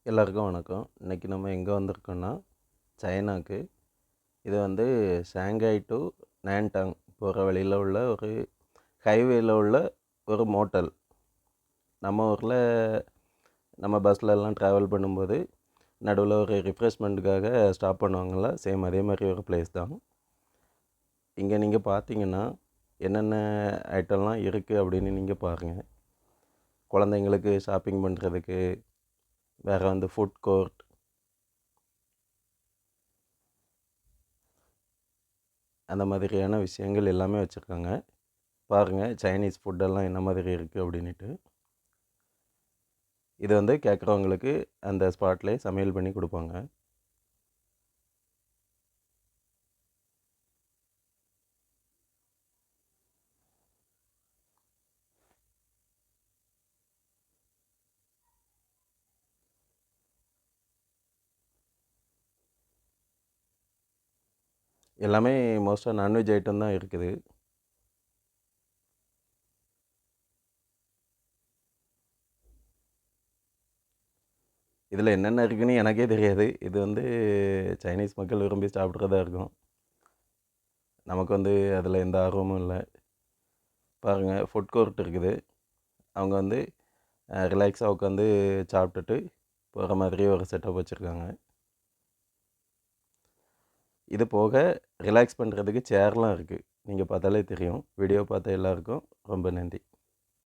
எல்லாருக்கும் வணக்கம். இன்றைக்கி நம்ம எங்கே வந்திருக்கோன்னா சைனாக்கு. இது வந்து ஷாங்காய் டு நான்டாங் போகிற வழியில் உள்ள ஒரு ஹைவேயில் உள்ள ஒரு மோட்டல். நம்ம ஊரில் நம்ம பஸ்லலாம் ட்ராவல் பண்ணும்போது நடுவில் ஒரு ரிஃப்ரெஷ்மெண்ட்டுக்காக ஸ்டாப் பண்ணுவாங்கள்ல, சேம் அதே மாதிரி ஒரு பிளேஸ் தான். இங்கே நீங்கள் பார்த்தீங்கன்னா என்னென்ன ஐட்டம்லாம் இருக்குது அப்படின்னு நீங்கள் பாருங்கள். குழந்தைங்களுக்கு ஷாப்பிங் பண்ணுறதுக்கு, வேறு வந்து ஃபுட் கோர்ட், அந்த மாதிரியான விஷயங்கள் எல்லாமே வச்சுருக்காங்க. பாருங்கள் சைனீஸ் ஃபுட்டெல்லாம் என்ன மாதிரி இருக்குது அப்படின்ட்டு. இது வந்து கேட்குறவங்களுக்கு அந்த ஸ்பாட்லேயே சமையல் பண்ணி கொடுப்பாங்க. எல்லாமே மோஸ்ட்டாக நான்வெஜ் ஐட்டம் தான் இருக்குது. இதில் என்னென்ன இருக்குதுன்னு எனக்கே தெரியாது. இது வந்து சைனீஸ் மக்கள் விரும்பி சாப்பிட்றதா இருக்கும். நமக்கு வந்து அதில் எந்த ஆர்வமும் இல்லை. பாருங்கள் ஃபுட் கோர்ட் இருக்குது. அவங்க வந்து ரிலாக்ஸாக உட்காந்து சாப்பிட்டுட்டு போகிற மாதிரி ஒரு செட்டப் வச்சுருக்காங்க. இது போக ரிலாக்ஸ் பண்ணுறதுக்கு சேர்லாம் இருக்குது. நீங்கள் பார்த்தாலே தெரியும். வீடியோ பார்த்த எல்லாருக்கும் ரொம்ப நன்றி.